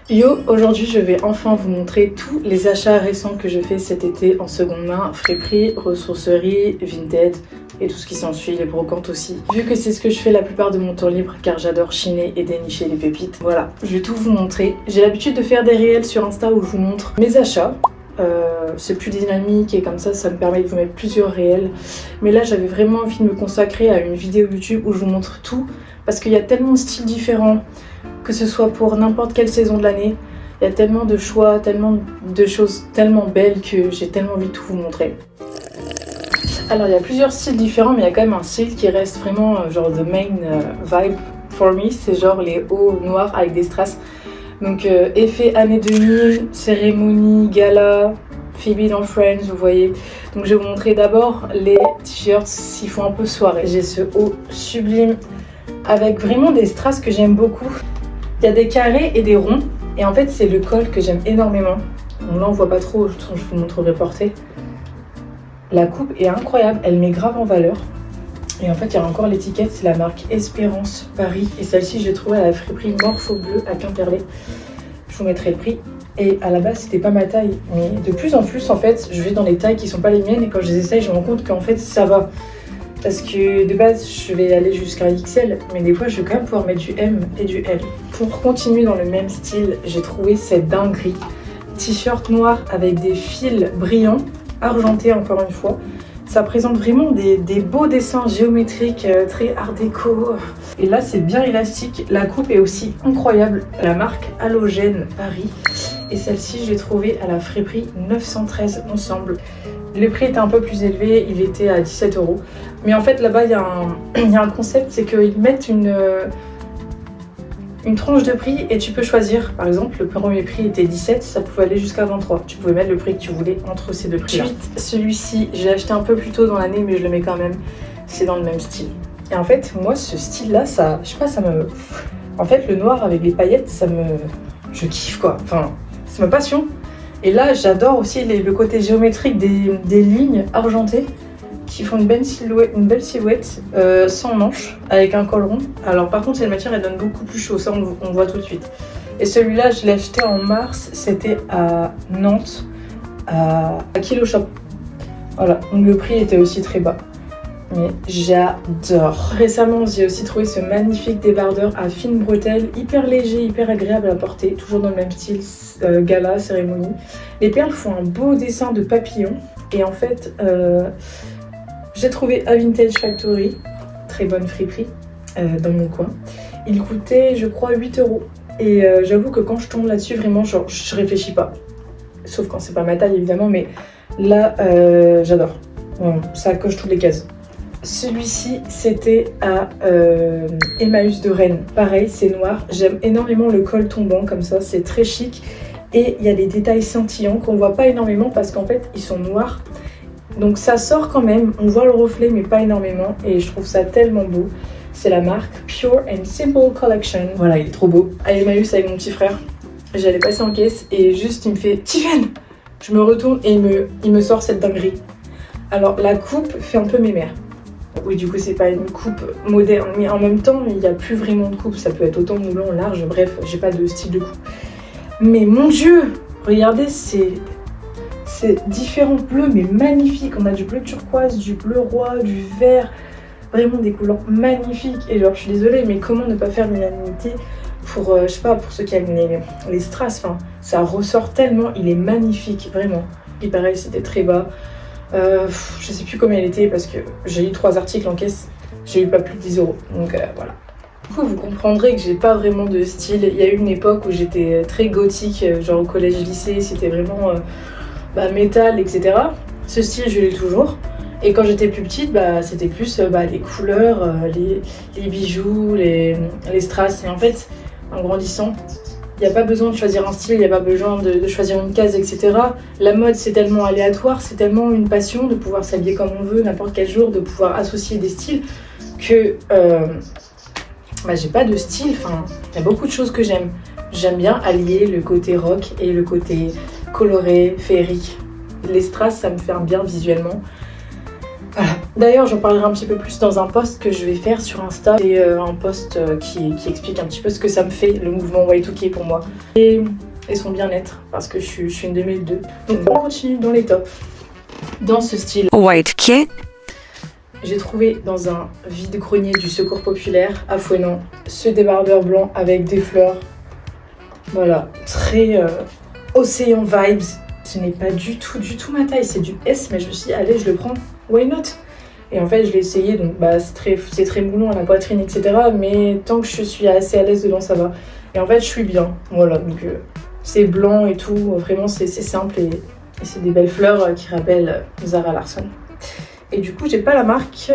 Yo, aujourd'hui je vais enfin vous montrer tous les achats récents que j'ai fait cet été en seconde main, friperie, ressourcerie, Vinted et tout ce qui s'ensuit, les brocantes aussi. Vu que c'est ce que je fais la plupart de mon temps libre car j'adore chiner et dénicher les pépites, voilà, je vais tout vous montrer. J'ai l'habitude de faire des réels sur Insta où je vous montre mes achats. C'est plus dynamique et comme ça me permet de vous mettre plusieurs réels. Mais là j'avais vraiment envie de me consacrer à une vidéo YouTube où je vous montre tout parce qu'il y a tellement de styles différents, que ce soit pour n'importe quelle saison de l'année. Il y a tellement de choix, tellement de choses tellement belles que j'ai tellement envie de tout vous montrer. Alors il y a plusieurs styles différents mais il y a quand même un style qui reste vraiment genre the main vibe for me. C'est genre les hauts noirs avec des strass. Donc effet année 2000, cérémonie, gala, Phoebe dans Friends, vous voyez. Donc je vais vous montrer d'abord les t-shirts s'ils font un peu soirée. J'ai ce haut sublime avec vraiment des strass que j'aime beaucoup. Il y a des carrés et des ronds. Et en fait c'est le col que j'aime énormément. Bon, là on voit pas trop, je vous montrerai porté. La coupe est incroyable, elle met grave en valeur. Et en fait, il y a encore l'étiquette, c'est la marque Espérance Paris. Et celle-ci, je l'ai trouvée à la friperie Morpho Bleu à Quimperlé. Je vous mettrai le prix. Et à la base, c'était pas ma taille. Mais de plus en plus, en fait, je vais dans les tailles qui sont pas les miennes. Et quand je les essaye, je me rends compte qu'en fait, ça va. Parce que de base, je vais aller jusqu'à XL. Mais des fois, je vais quand même pouvoir mettre du M et du L. Pour continuer dans le même style, j'ai trouvé cette dinguerie. T-shirt noir avec des fils brillants, argentés encore une fois. Ça présente vraiment des beaux dessins géométriques, très art déco. Et là, c'est bien élastique. La coupe est aussi incroyable. La marque Halogène Paris. Et celle-ci, je l'ai trouvée à la friperie 913 ensemble. Le prix était un peu plus élevé, il était à 17 €. Mais en fait, là-bas, il y a un concept, c'est qu'ils mettent une tranche de prix et tu peux choisir. Par exemple, le premier prix était 17, ça pouvait aller jusqu'à 23. Tu pouvais mettre le prix que tu voulais entre ces deux prix-là. Ensuite, celui-ci, j'ai acheté un peu plus tôt dans l'année, mais je le mets quand même. C'est dans le même style. Et en fait, moi, ce style-là, ça, je sais pas, ça me... En fait, le noir avec les paillettes, je kiffe, quoi. Enfin, c'est ma passion. Et là, j'adore aussi le côté géométrique des lignes argentées qui font une belle silhouette sans manches avec un col rond. Alors par contre cette matière elle donne beaucoup plus chaud, ça on voit tout de suite. Et celui-là je l'ai acheté en mars, c'était à Nantes, à Kilo Shop. Voilà, donc le prix était aussi très bas. Mais j'adore. Récemment j'ai aussi trouvé ce magnifique débardeur à fines bretelles, hyper léger, hyper agréable à porter, toujours dans le même style, gala, cérémonie. Les perles font un beau dessin de papillon et en fait j'ai trouvé à Vintage Factory, très bonne friperie dans mon coin. Il coûtait je crois 8 €. Et j'avoue que quand je tombe là-dessus, vraiment genre, je réfléchis pas. Sauf quand c'est pas ma taille évidemment, mais là j'adore. Bon, ça coche toutes les cases. Celui-ci c'était à Emmaüs de Rennes. Pareil, c'est noir. J'aime énormément le col tombant comme ça, c'est très chic. Et il y a des détails scintillants qu'on voit pas énormément parce qu'en fait ils sont noirs. Donc ça sort quand même, on voit le reflet mais pas énormément et je trouve ça tellement beau. C'est la marque Pure and Simple Collection. Voilà, il est trop beau. À Emmaüs avec mon petit frère, j'allais passer en caisse et juste il me fait « Tiffen !» Je me retourne et il me sort cette dinguerie. Alors la coupe fait un peu mémère. Oui, du coup c'est pas une coupe moderne, mais en même temps il n'y a plus vraiment de coupe. Ça peut être autant moulant, large, bref, j'ai pas de style de coupe. Mais mon Dieu, regardez, c'est différents bleus mais magnifiques. On a du bleu turquoise, du bleu roi, du vert, vraiment des couleurs magnifiques. Et genre je suis désolée mais comment ne pas faire l'unanimité pour, je sais pas, pour ceux qui aiment les strass, enfin, ça ressort tellement, il est magnifique, vraiment. Et pareil c'était très bas. Je sais plus combien il était parce que j'ai eu 3 articles en caisse, j'ai eu pas plus de 10 €. Donc voilà. Du coup, vous comprendrez que j'ai pas vraiment de style. Il y a eu une époque où j'étais très gothique, genre au collège-lycée, c'était vraiment métal, etc. Ce style, je l'ai toujours. Et quand j'étais plus petite, c'était plus les couleurs, les bijoux, les strass. Et en fait, en grandissant, il n'y a pas besoin de choisir un style, il n'y a pas besoin de choisir une case, etc. La mode, c'est tellement aléatoire, c'est tellement une passion de pouvoir s'habiller comme on veut, n'importe quel jour, de pouvoir associer des styles, que j'ai pas de style. Enfin, il y a beaucoup de choses que j'aime. J'aime bien allier le côté rock et le côté coloré, féerique. Les strass, ça me fait un bien visuellement. Voilà. D'ailleurs, j'en parlerai un petit peu plus dans un post que je vais faire sur Insta. C'est un post qui explique un petit peu ce que ça me fait, le mouvement Y2K pour moi. Et son bien-être, parce que je suis une 2002. Donc on continue dans les tops. Dans ce style Y2K, j'ai trouvé dans un vide-grenier du Secours Populaire à Fouesnant ce débardeur blanc avec des fleurs. Voilà, très océan vibes. Ce n'est pas du tout ma taille, c'est du S, mais je me suis dit, allez, je le prends, why not? Et en fait, je l'ai essayé, donc c'est très moulant à la poitrine, etc. Mais tant que je suis assez à l'aise dedans, ça va. Et en fait, je suis bien, voilà. Donc c'est blanc et tout, vraiment c'est simple et c'est des belles fleurs qui rappellent Zara Larsson. Et du coup, j'ai pas la marque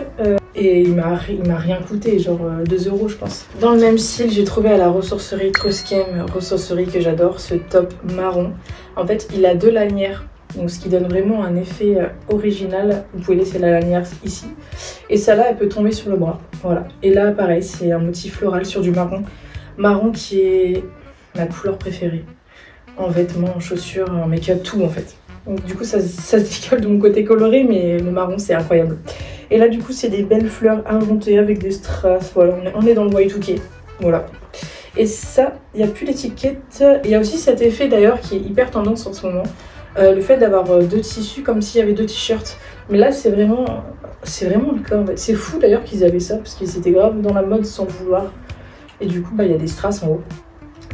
et il m'a rien coûté, genre 2 € je pense. Dans le même style, j'ai trouvé à la ressourcerie Truskem, ressourcerie que j'adore, ce top marron. En fait, il a 2 lanières, donc ce qui donne vraiment un effet original. Vous pouvez laisser la lanière ici. Et celle-là, elle peut tomber sur le bras. Voilà. Et là, pareil, c'est un motif floral sur du marron. Marron qui est ma couleur préférée. En vêtements, en chaussures, en make-up, tout en fait. Donc du coup, ça se décolle de mon côté coloré, mais le marron, c'est incroyable. Et là, du coup, c'est des belles fleurs inventées avec des strass. Voilà, on est dans le Y2K. Voilà. Et ça, il n'y a plus d'étiquette. Il y a aussi cet effet d'ailleurs qui est hyper tendance en ce moment. Le fait d'avoir 2 tissus comme s'il y avait 2 t-shirts. Mais là, c'est vraiment le cas en fait. C'est fou d'ailleurs qu'ils avaient ça parce qu'ils étaient grave dans la mode sans le vouloir. Et du coup, il y a des strass en haut.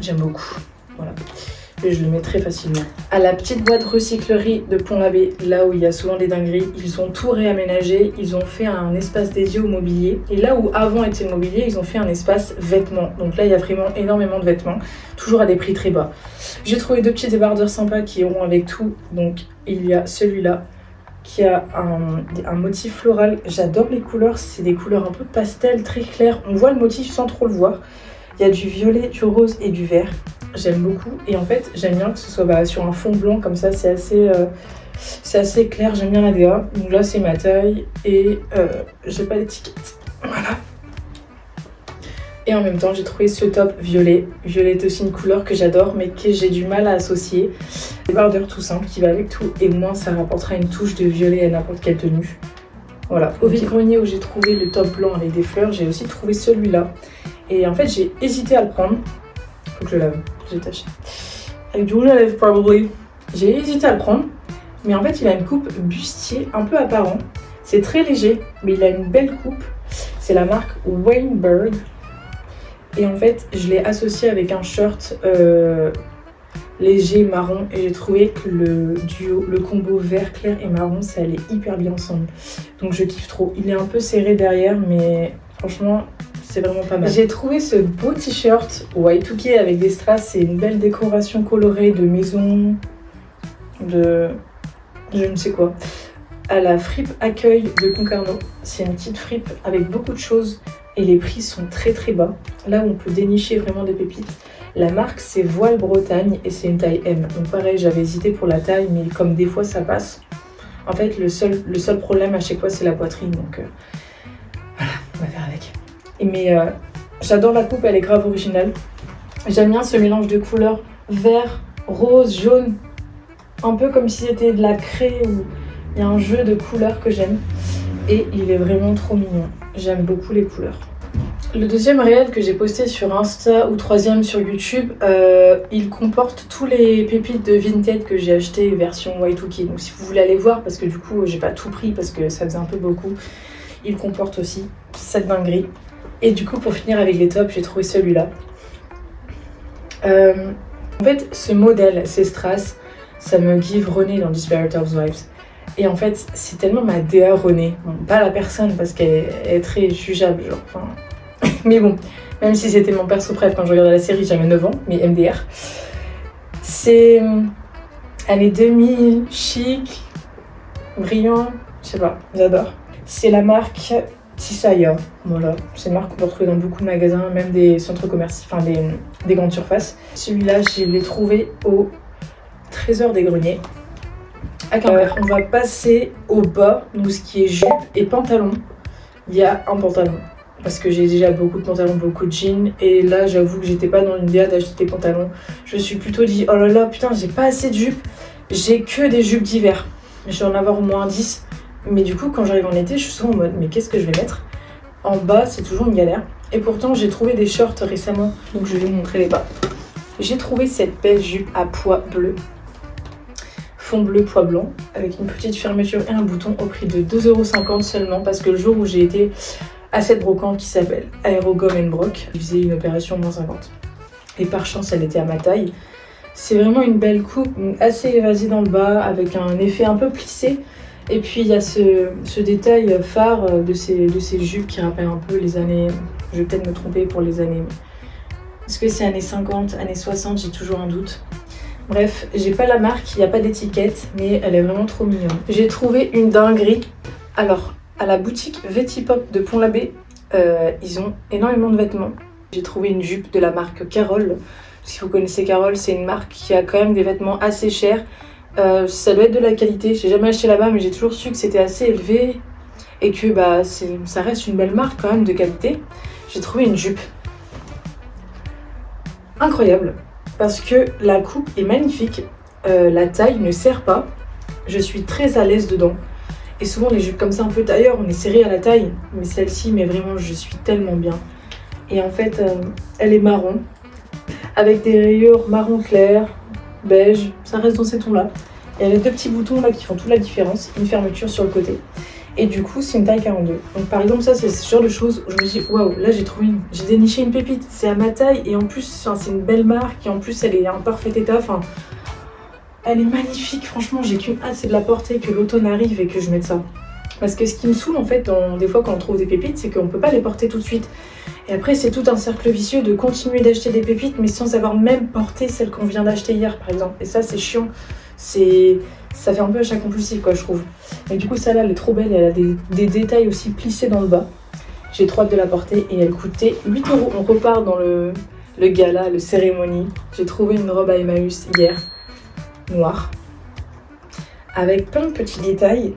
J'aime beaucoup. Voilà. Et je le mets très facilement. À la petite boîte recyclerie de Pont-l'Abbé, là où il y a souvent des dingueries, ils ont tout réaménagé, ils ont fait un espace dédié au mobilier. Et là où avant était le mobilier, ils ont fait un espace vêtements. Donc là, il y a vraiment énormément de vêtements, toujours à des prix très bas. J'ai trouvé 2 petits débardeurs sympas qui iront avec tout. Donc il y a celui-là qui a un motif floral. J'adore les couleurs, c'est des couleurs un peu pastel, très claires. On voit le motif sans trop le voir. Il y a du violet, du rose et du vert. J'aime beaucoup et en fait j'aime bien que ce soit sur un fond blanc comme ça, c'est assez clair, j'aime bien la DA. Donc là c'est ma taille et j'ai pas d'étiquette, voilà. Et en même temps j'ai trouvé ce top violet. Violet est aussi une couleur que j'adore mais que j'ai du mal à associer. Débardeur tout simple qui va avec tout et moi ça rapportera une touche de violet à n'importe quelle tenue. Voilà, au vide-grenier où j'ai trouvé le top blanc avec des fleurs, j'ai aussi trouvé celui-là. Et en fait j'ai hésité à le prendre. Faut que je le lave, j'ai taché. Avec du rouge à lèvres, probably. J'ai hésité à le prendre, mais en fait, il a une coupe bustier un peu apparent. C'est très léger, mais il a une belle coupe. C'est la marque Weinberg. Et en fait, je l'ai associé avec un shirt léger marron. Et j'ai trouvé que le combo vert clair et marron, ça allait hyper bien ensemble. Donc je kiffe trop. Il est un peu serré derrière, mais franchement... c'est vraiment pas mal. J'ai trouvé ce beau t-shirt Y2K avec des strass et une belle décoration colorée de maison, de je ne sais quoi. À la fripe Accueil de Concarneau. C'est une petite fripe avec beaucoup de choses et les prix sont très très bas. Là où on peut dénicher vraiment des pépites. La marque c'est Voile Bretagne et c'est une taille M. Donc pareil, j'avais hésité pour la taille, mais comme des fois ça passe. En fait, le seul problème à chaque fois c'est la poitrine. Donc voilà, on va faire avec. Mais j'adore la coupe, elle est grave originale. J'aime bien ce mélange de couleurs vert, rose, jaune. Un peu comme si c'était de la craie ou il y a un jeu de couleurs que j'aime. Et il est vraiment trop mignon. J'aime beaucoup les couleurs. Le deuxième réel que j'ai posté sur Insta ou troisième sur YouTube, il comporte tous les pépites de Vinted que j'ai acheté version Y2K. Donc si vous voulez aller voir, parce que du coup j'ai pas tout pris parce que ça faisait un peu beaucoup. Il comporte aussi cette dinguerie. Et du coup, pour finir avec les tops, j'ai trouvé celui-là. En fait, ce modèle, ces strass, ça me give René dans Desperate Housewives. Et en fait, c'est tellement ma DA René. Bon, pas la personne, parce qu'elle est très jugeable, genre. Enfin... mais bon, même si c'était mon perso préf quand je regardais la série, j'avais 9 ans, mais MDR. C'est... années 2000, chic, brillant, je sais pas, j'adore. C'est la marque... Tisaya, voilà, c'est une marque qu'on peut retrouver dans beaucoup de magasins, même des centres commerciaux, enfin des grandes surfaces. Celui-là, je l'ai trouvé au Trésor des Greniers à Quimper. On va passer au bas, donc ce qui est jupe et pantalon. Il y a un pantalon, parce que j'ai déjà beaucoup de pantalons, beaucoup de jeans, et là j'avoue que j'étais pas dans une DA d'acheter des pantalons. Je me suis plutôt dit, oh là là, putain, j'ai pas assez de jupes, j'ai que des jupes d'hiver. Je vais en avoir au moins 10. Mais du coup, quand j'arrive en été, je suis souvent en mode, mais qu'est-ce que je vais mettre? En bas, c'est toujours une galère. Et pourtant, j'ai trouvé des shorts récemment, donc je vais vous montrer les bas. J'ai trouvé cette belle jupe à pois bleu, fond bleu, pois blanc, avec une petite fermeture et un bouton au prix de 2,50 € seulement, parce que le jour où j'ai été à cette brocante qui s'appelle Aero Gum & Broc, je faisais une opération moins 50. Et par chance, elle était à ma taille. C'est vraiment une belle coupe, assez évasée dans le bas, avec un effet un peu plissé. Et puis il y a ce détail phare de ces jupes qui rappellent un peu les années... Je vais peut-être me tromper pour les années. Est-ce que c'est années 50, années 60? J'ai toujours un doute. Bref, j'ai pas la marque, il n'y a pas d'étiquette, mais elle est vraiment trop mignonne. J'ai trouvé une dinguerie. Alors, à la boutique Vetipop de Pont-l'Abbé, ils ont énormément de vêtements. J'ai trouvé une jupe de la marque Carole. Si vous connaissez Carole, c'est une marque qui a quand même des vêtements assez chers. Ça doit être de la qualité, j'ai jamais acheté là-bas, mais j'ai toujours su que c'était assez élevé et que ça reste une belle marque quand même de qualité. J'ai trouvé une jupe incroyable parce que la coupe est magnifique, la taille ne serre pas, je suis très à l'aise dedans. Et souvent les jupes comme ça un peu tailleur, on est serré à la taille, mais celle-ci, mais vraiment je suis tellement bien. Et en fait, elle est marron, avec des rayures marron clair, beige, ça reste dans ces tons-là. Et elle a deux petits boutons là qui font toute la différence, une fermeture sur le côté. Et du coup, c'est une taille 42. Donc par exemple, ça c'est ce genre de choses où je me dis waouh, là j'ai déniché une pépite, c'est à ma taille et en plus c'est une belle marque et en plus elle est en parfait état. Enfin, elle est magnifique, franchement, j'ai qu'une hâte, c'est de la porter, que l'automne arrive et que je mette ça. Parce que ce qui me saoule en fait, des fois quand on trouve des pépites, c'est qu'on peut pas les porter tout de suite. Et après, c'est tout un cercle vicieux de continuer d'acheter des pépites, mais sans avoir même porté celle qu'on vient d'acheter hier, par exemple. Et ça, c'est chiant. Ça fait un peu achat compulsif, quoi, je trouve. Et du coup, celle-là, elle est trop belle. Elle a des détails aussi plissés dans le bas. J'ai trop hâte de la porter et elle coûtait 8 €. On repart dans le gala, le cérémonie. J'ai trouvé une robe à Emmaüs hier, noire, avec plein de petits détails.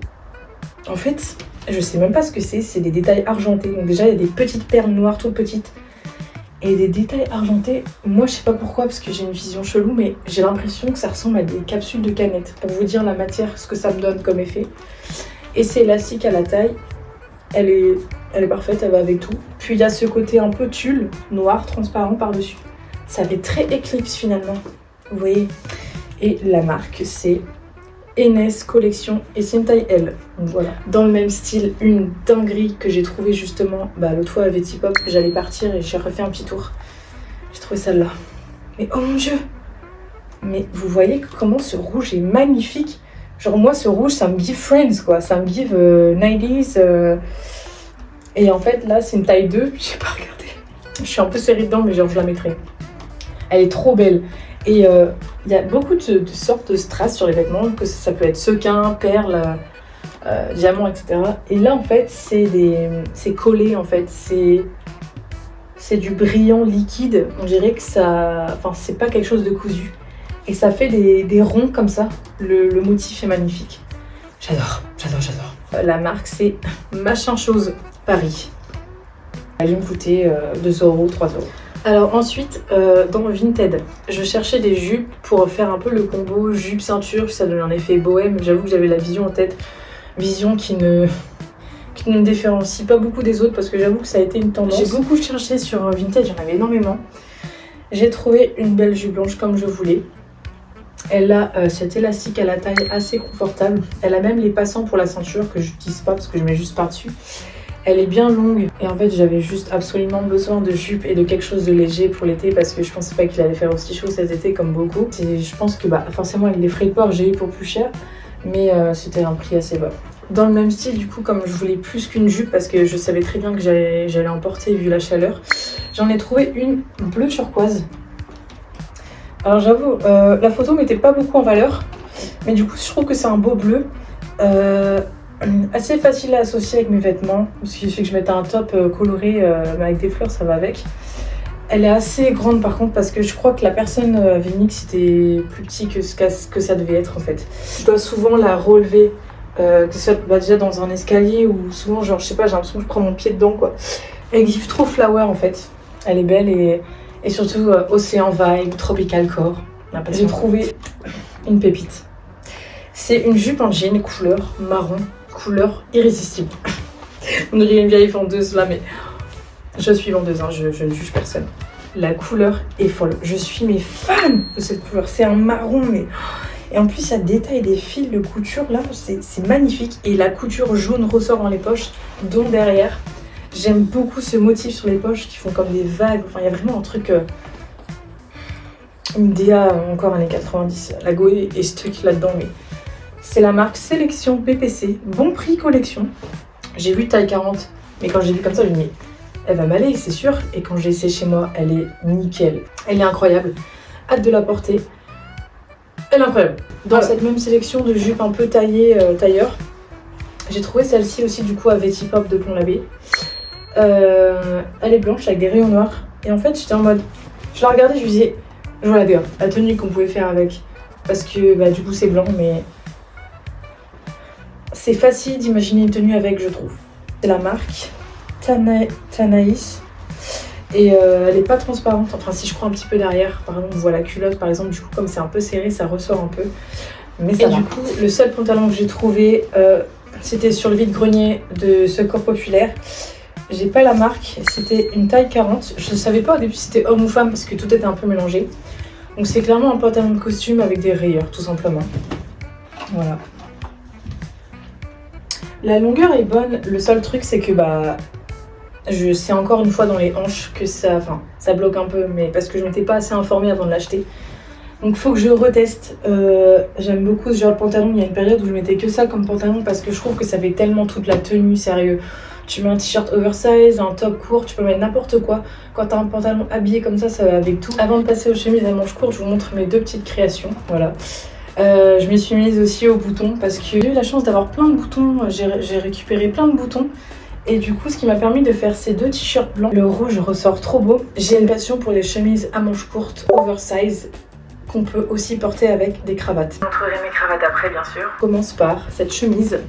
En fait, je sais même pas ce que c'est des détails argentés. Donc déjà, il y a des petites perles noires, toutes petites. Et des détails argentés, moi je sais pas pourquoi, parce que j'ai une vision chelou, mais j'ai l'impression que ça ressemble à des capsules de canettes. Pour vous dire la matière, ce que ça me donne comme effet. Et c'est élastique à la taille. Elle est parfaite, elle va avec tout. Puis il y a ce côté un peu tulle, noir, transparent par-dessus. Ça fait très éclipse finalement. Vous voyez? Et la marque, c'est Enes Collection et c'est une taille L. Donc voilà. Dans le même style, une dinguerie que j'ai trouvée justement l'autre fois à Vetipop. J'allais partir et j'ai refait un petit tour. J'ai trouvé celle-là. Mais oh mon dieu! Mais vous voyez comment ce rouge est magnifique. Genre moi ce rouge ça me give Friends quoi. Ça me give 90s. Et en fait là c'est une taille 2. J'ai pas regardé. Je suis un peu serrée dedans mais genre je la mettrai. Elle est trop belle. Et il y a beaucoup de sortes de strass sur les vêtements, que ça peut être sequin, perles, diamants, etc. Et là, en fait, c'est collé, en fait. C'est du brillant liquide. On dirait que ça... Enfin, c'est pas quelque chose de cousu. Et ça fait des ronds comme ça. Le motif est magnifique. J'adore. La marque, c'est Machin Chose Paris. Elle va me coûter 2 €, 3 €. Alors ensuite, dans Vinted, je cherchais des jupes pour faire un peu le combo jupe-ceinture, ça donne un effet bohème. J'avoue que j'avais la vision en tête, vision qui ne me différencie pas beaucoup des autres parce que j'avoue que ça a été une tendance. J'ai beaucoup cherché sur Vinted, j'en avais énormément. J'ai trouvé une belle jupe blanche comme je voulais. Elle a cet élastique à la taille assez confortable. Elle a même les passants pour la ceinture que je n'utilise pas parce que je mets juste par-dessus. Elle est bien longue et en fait j'avais juste absolument besoin de jupe et de quelque chose de léger pour l'été parce que je pensais pas qu'il allait faire aussi chaud cet été comme beaucoup. Je pense que forcément avec les frais de port j'ai eu pour plus cher mais c'était un prix assez bas. Dans le même style du coup comme je voulais plus qu'une jupe parce que je savais très bien que j'allais en porter vu la chaleur, j'en ai trouvé une bleu turquoise. Alors j'avoue la photo mettait pas beaucoup en valeur mais du coup je trouve que c'est un beau bleu. Assez facile à associer avec mes vêtements, parce qu'il suffit que je mette un top coloré mais avec des fleurs, ça va avec. Elle est assez grande par contre parce que je crois que la personne avait mis que c'était plus petit que ce que ça devait être en fait. Je dois souvent la relever, que ce soit déjà dans un escalier ou souvent genre je sais pas, j'ai l'impression que je prends mon pied dedans quoi. Elle give trop flower en fait, elle est belle et surtout océan vibe, tropical core. J'ai trouvé une pépite. C'est une jupe en jean couleur marron. couleur irrésistible. On dirait une vieille vendeuse là, mais je suis vendeuse, hein, je ne juge personne. La couleur est folle. Je suis mais fan de cette couleur. C'est un marron, mais... Et en plus, ça détaille des fils de couture, là, c'est magnifique. Et la couture jaune ressort dans les poches, dont derrière. J'aime beaucoup ce motif sur les poches qui font comme des vagues. Enfin, il y a vraiment un truc... une DA encore années 90. La Goé est stuck là-dedans, mais... C'est la marque Sélection PPC. Bon prix collection. J'ai vu taille 40, mais quand j'ai vu comme ça, je me dis... Elle va m'aller, c'est sûr. Et quand j'ai essayé chez moi, elle est nickel. Elle est incroyable. Hâte de la porter. Elle est incroyable. Dans cette même sélection de jupes un peu taillées tailleur, j'ai trouvé celle-ci aussi du coup à Veti Pop de Pont-l'Abbé. Elle est blanche avec des rayons noirs. Et en fait, j'étais en mode... Je la regardais, je me disais... Je vois la tenue qu'on pouvait faire avec. Parce que bah, du coup, c'est blanc, mais... C'est facile d'imaginer une tenue avec, je trouve. C'est la marque Tanaïs. Et elle est pas transparente, enfin si je crois un petit peu derrière, par exemple on voit la culotte par exemple, du coup comme c'est un peu serré ça ressort un peu. Mais ça va. Du coup le seul pantalon que j'ai trouvé c'était sur le vide-grenier de Secours Populaire. J'ai pas la marque, c'était une taille 40, je ne savais pas au début si c'était homme ou femme parce que tout était un peu mélangé. Donc c'est clairement un pantalon de costume avec des rayures tout simplement. Voilà. La longueur est bonne, le seul truc c'est que bah... Je sais encore une fois dans les hanches que ça bloque un peu, mais parce que je m'étais pas assez informée avant de l'acheter. Donc faut que je reteste. J'aime beaucoup ce genre de pantalon. Il y a une période où je mettais que ça comme pantalon parce que je trouve que ça fait tellement toute la tenue, sérieux. Tu mets un t-shirt oversize, un top court, tu peux mettre n'importe quoi. Quand t'as un pantalon habillé comme ça va avec tout. Avant de passer aux chemises à manches courtes, je vous montre mes deux petites créations. Voilà. Je me suis mise aussi aux boutons parce que j'ai eu la chance d'avoir plein de boutons. J'ai récupéré plein de boutons. Et du coup, ce qui m'a permis de faire ces deux t-shirts blancs. Le rouge ressort trop beau. J'ai une passion pour les chemises à manches courtes, oversize, qu'on peut aussi porter avec des cravates. Je montrerai mes cravates après, bien sûr. Je commence par cette chemise,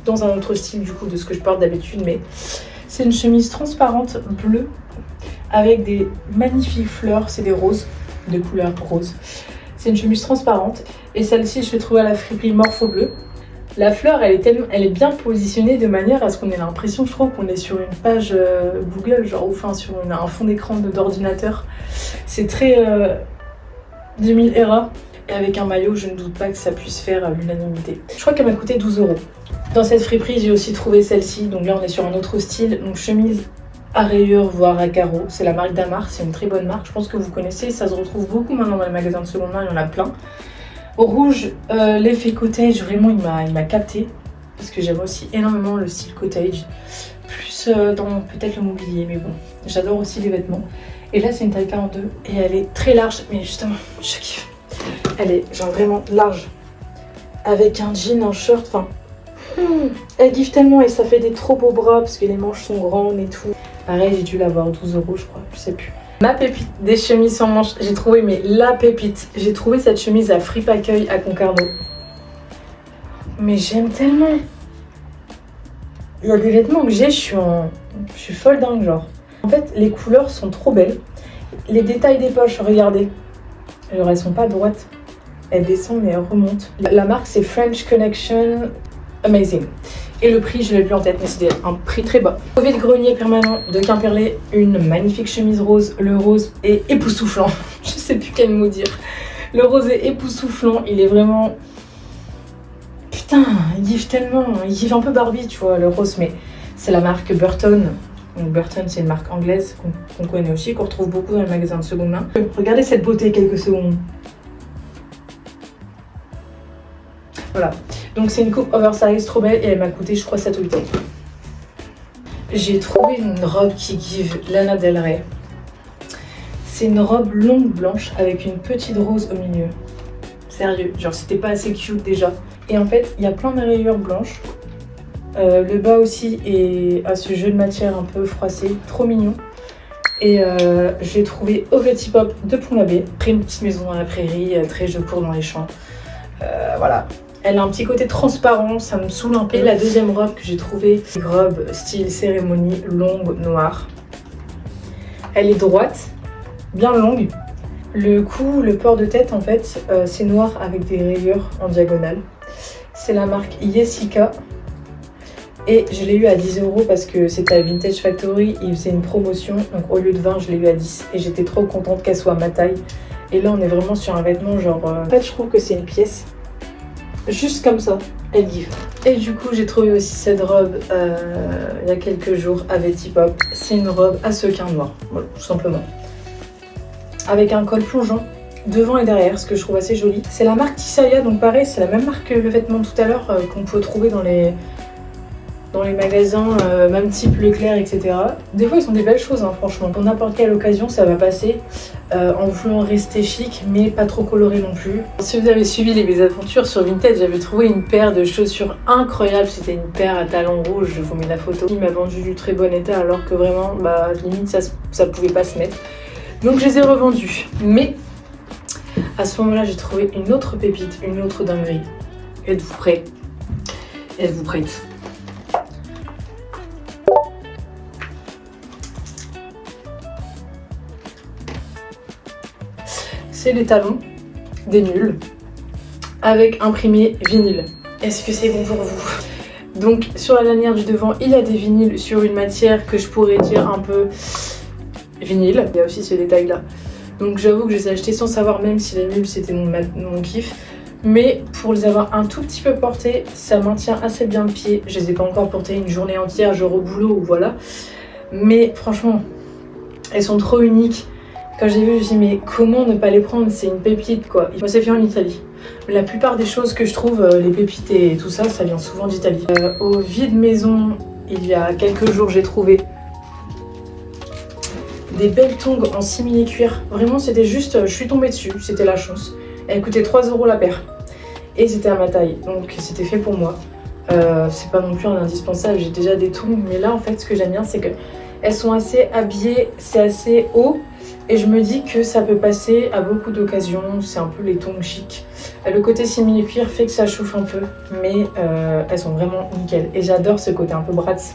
dans un autre style du coup de ce que je porte d'habitude, mais c'est une chemise transparente bleue avec des magnifiques fleurs. C'est des roses, de couleur rose. C'est une chemise transparente. Et celle-ci, je l'ai trouvée à la friperie Morpho Bleu. La fleur, elle est bien positionnée de manière à ce qu'on ait l'impression, je trouve, qu'on est sur une page Google, genre, ou enfin sur un fond d'écran d'ordinateur. C'est très 2000 era. Et avec un maillot, je ne doute pas que ça puisse faire l'unanimité. Je crois qu'elle m'a coûté 12 €. Dans cette friperie, j'ai aussi trouvé celle-ci. Donc là, on est sur un autre style. Donc chemise à rayures, voire à carreaux. C'est la marque Damar, c'est une très bonne marque. Je pense que vous connaissez, ça se retrouve beaucoup maintenant dans les magasins de seconde main, il y en a plein. Au rouge, l'effet cottage, vraiment il m'a capté parce que j'aime aussi énormément le style cottage, plus dans peut-être le mobilier, mais bon, j'adore aussi les vêtements. Et là c'est une taille 42 et elle est très large, mais justement, je kiffe. Elle est genre vraiment large, avec un jean, un short, enfin, elle kiffe tellement et ça fait des trop beaux bras parce que les manches sont grandes et tout. Pareil, j'ai dû l'avoir 12 €, je crois, je sais plus. Ma pépite des chemises sans manches, j'ai trouvé, mais la pépite, j'ai trouvé cette chemise à Fripe Accueil à Concarneau. Mais j'aime tellement. Il y a des vêtements que j'ai, je suis folle dingue, genre. En fait, les couleurs sont trop belles. Les détails des poches, regardez. Alors, elles sont pas droites. Elles descendent mais elles remontent. La marque, c'est French Connection Amazing. Et le prix, je l'ai plus en tête, mais c'était un prix très bas. Au vide-grenier permanent de Quimperlé, une magnifique chemise rose. Le rose est époustouflant. Je sais plus quel mot dire. Le rose est époustouflant. Il est vraiment... Putain, il gifle tellement. Il gifle un peu Barbie, tu vois, le rose. Mais c'est la marque Burton. Donc Burton, c'est une marque anglaise qu'on connaît aussi, qu'on retrouve beaucoup dans les magasins de seconde main. Regardez cette beauté quelques secondes. Voilà. Donc c'est une coupe oversize trop belle et elle m'a coûté je crois 7 ou 8 €. J'ai trouvé une robe qui give Lana Del Rey. C'est une robe longue blanche avec une petite rose au milieu. Sérieux, genre c'était pas assez cute déjà. Et en fait il y a plein de rayures blanches. Le bas aussi a ce jeu de matière un peu froissé, trop mignon. Et je l'ai trouvé au Veti Pop de Pont-l'Abbé. Après une petite maison dans la prairie, très je cours dans les champs. Voilà. Elle a un petit côté transparent, ça me saoule un peu. Et la deuxième robe que j'ai trouvée, c'est une robe style cérémonie, longue, noire. Elle est droite, bien longue. Le cou, le port de tête en fait, c'est noir avec des rayures en diagonale. C'est la marque Jessica. Et je l'ai eu à 10 € parce que c'était à Vintage Factory, ils faisaient une promotion, donc au lieu de 20, je l'ai eu à 10. Et j'étais trop contente qu'elle soit à ma taille. Et là, on est vraiment sur un vêtement genre... En fait, je trouve que c'est une pièce, juste comme ça, elle give. Et du coup, j'ai trouvé aussi cette robe il y a quelques jours à Vetipop. C'est une robe à sequins noir, voilà, tout simplement. Avec un col plongeant, devant et derrière, ce que je trouve assez joli. C'est la marque Tissaia, donc pareil, c'est la même marque que le vêtement tout à l'heure qu'on peut trouver dans les magasins, même type Leclerc, etc. Des fois, ils sont des belles choses, hein, franchement. Pour n'importe quelle occasion, ça va passer en voulant rester chic, mais pas trop coloré non plus. Si vous avez suivi les mésaventures sur Vinted, j'avais trouvé une paire de chaussures incroyable. C'était une paire à talons rouges, je vous mets la photo. Il m'a vendu du très bon état, alors que vraiment, bah, limite, ça pouvait pas se mettre. Donc, je les ai revendus. Mais à ce moment-là, j'ai trouvé une autre pépite, une autre dinguerie. Êtes-vous prêts? Êtes-vous prête? C'est les talons des nuls avec imprimé vinyle. Est-ce que c'est bon pour vous? Donc sur la lanière du devant, il y a des vinyles sur une matière que je pourrais dire un peu vinyle. Il y a aussi ce détail là. Donc j'avoue que je les ai achetés sans savoir même si les nuls c'était mon kiff. Mais pour les avoir un tout petit peu portés, ça maintient assez bien le pied. Je les ai pas encore portés une journée entière, genre au boulot ou voilà. Mais franchement, elles sont trop uniques. Quand j'ai vu, je me suis dit, mais comment ne pas les prendre? C'est une pépite quoi. Moi, c'est fait en Italie. La plupart des choses que je trouve, les pépites et tout ça, ça vient souvent d'Italie. Au vide maison, il y a quelques jours, j'ai trouvé des belles tongs en simili cuir. Vraiment, c'était juste, je suis tombée dessus, c'était la chance. Elles coûtaient 3 € la paire. Et c'était à ma taille, donc c'était fait pour moi. C'est pas non plus un indispensable, j'ai déjà des tongs. Mais là, en fait, ce que j'aime bien, c'est que elles sont assez habillées, c'est assez haut. Et je me dis que ça peut passer à beaucoup d'occasions, c'est un peu les tongs chic. Le côté simili cuir fait que ça chauffe un peu, mais elles sont vraiment nickel. Et j'adore ce côté un peu Bratz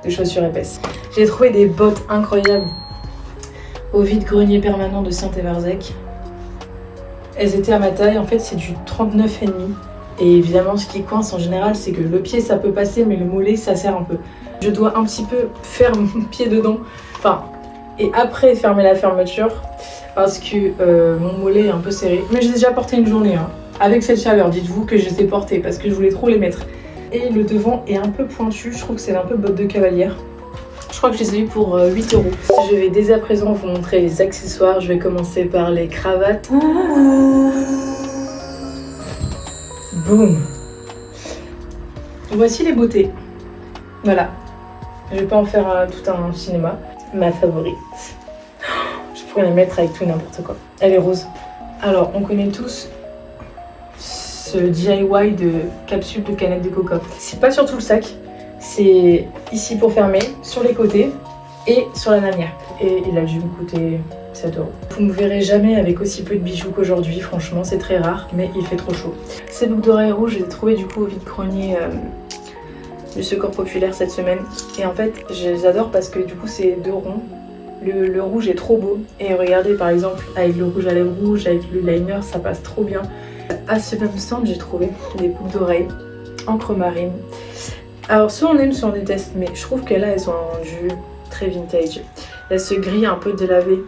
de chaussures épaisses. J'ai trouvé des bottes incroyables au vide-grenier permanent de Saint-Évarzec. Elles étaient à ma taille, en fait c'est du 39,5. Et évidemment ce qui coince en général, c'est que le pied ça peut passer, mais le mollet ça serre un peu. Je dois un petit peu faire mon pied dedans, enfin... Et après fermer la fermeture parce que mon mollet est un peu serré. Mais j'ai déjà porté une journée hein. Avec cette chaleur, dites-vous que je les ai portées parce que je voulais trop les mettre. Et le devant est un peu pointu, je trouve que c'est un peu botte de cavalière. Je crois que je les ai eu pour 8 €. Je vais dès à présent vous montrer les accessoires. Je vais commencer par les cravates. Boum. Voici les beautés. Voilà. Je vais pas en faire tout un cinéma. Ma favorite. Je pourrais la mettre avec tout et n'importe quoi. Elle est rose. Alors, on connaît tous ce DIY de capsule de canette de coca. C'est pas sur tout le sac. C'est ici pour fermer, sur les côtés et sur la lanière. Et il a dû me coûter 7 €. Vous me verrez jamais avec aussi peu de bijoux qu'aujourd'hui. Franchement, c'est très rare, mais il fait trop chaud. Ces boucles d'oreilles rouges, je les ai trouvées du coup au vide-grenier du Secours Populaire cette semaine. Et en fait, je les adore parce que du coup, c'est 2 ronds. Le rouge est trop beau. Et regardez, par exemple, avec le rouge à lèvres rouge, avec le liner, ça passe trop bien. À ce même stand, j'ai trouvé des boucles d'oreilles encre marine. Alors, soit on aime, soit on déteste, mais je trouve que là, elles sont rendues très vintage. Il y a ce gris un peu délavé.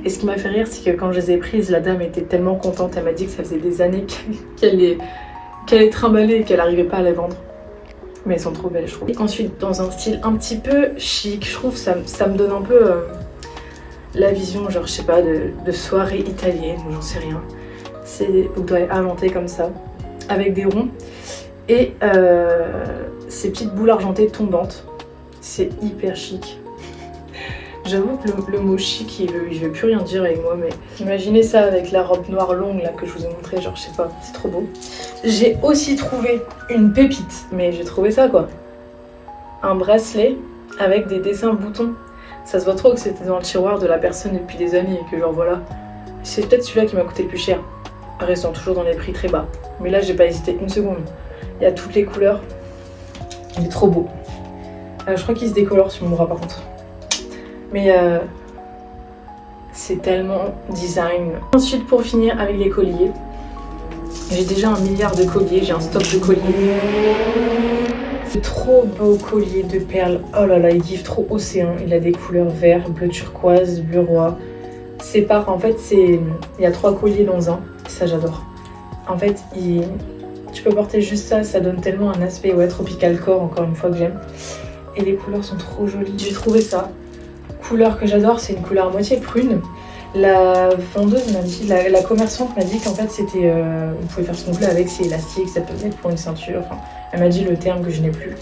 Et ce qui m'a fait rire, c'est que quand je les ai prises, la dame était tellement contente. Elle m'a dit que ça faisait des années qu'elle les trimballait et qu'elle n'arrivait pas à les vendre. Mais elles sont trop belles, je trouve. Et ensuite, dans un style un petit peu chic, je trouve ça me donne un peu la vision, genre, je sais pas, de soirée italienne, ou j'en sais rien. C'est des boucles d'oreilles inventées comme ça, avec des ronds. Et ces petites boules argentées tombantes. C'est hyper chic. J'avoue que le mot chic, il veut plus rien dire avec moi, mais imaginez ça avec la robe noire longue là que je vous ai montré, genre je sais pas, c'est trop beau. J'ai aussi trouvé une pépite, mais j'ai trouvé ça quoi. Un bracelet avec des dessins boutons. Ça se voit trop que c'était dans le tiroir de la personne depuis des années et que genre voilà. C'est peut-être celui-là qui m'a coûté le plus cher, restant toujours dans les prix très bas. Mais là j'ai pas hésité une seconde. Il y a toutes les couleurs. Il est trop beau. Je crois qu'il se décolore sur mon bras par contre. Mais c'est tellement design. Ensuite, pour finir avec les colliers, j'ai déjà 1 milliard de colliers, j'ai un stock de colliers. Trop beau collier de perles. Oh là là, il give trop océan. Il a des couleurs vert, bleu turquoise, bleu roi. C'est par, en fait, il y a 3 colliers dans un. Ça, j'adore. En fait, tu peux porter juste ça. Ça donne tellement un aspect tropical core, encore une fois, que j'aime. Et les couleurs sont trop jolies. J'ai trouvé ça. Couleur que j'adore, c'est une couleur à moitié prune. La vendeuse m'a dit, la commerçante m'a dit qu'en fait c'était, vous pouvez faire ce qu'on veut avec, c'est élastique, ça peut mettre pour une ceinture, enfin, elle m'a dit le terme que je n'ai plus.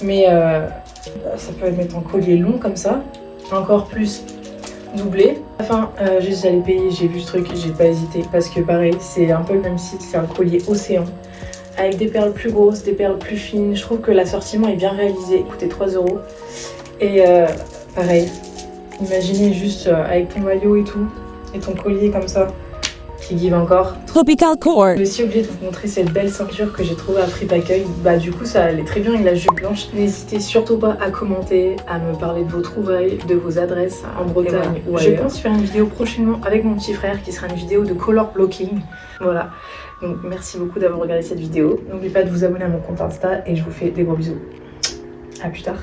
Mais ça peut mettre en collier long comme ça, encore plus doublé. Enfin, j'allais payer, j'ai vu ce truc, j'ai pas hésité, parce que pareil, c'est un peu le même site, c'est un collier océan, avec des perles plus grosses, des perles plus fines. Je trouve que l'assortiment est bien réalisé, il coûtait 3 €. Et pareil. Imaginez juste avec ton maillot et tout, et ton collier comme ça, qui give encore. Tropical Core. Je suis aussi obligée de vous montrer cette belle ceinture que j'ai trouvée à Fripe Accueil. Bah du coup ça allait très bien avec la jupe blanche. N'hésitez surtout pas à commenter, à me parler de vos trouvailles, de vos adresses en Bretagne ou ailleurs. Je pense faire une vidéo prochainement avec mon petit frère qui sera une vidéo de color blocking. Voilà, donc merci beaucoup d'avoir regardé cette vidéo. N'oubliez pas de vous abonner à mon compte Insta et je vous fais des gros bisous. À plus tard.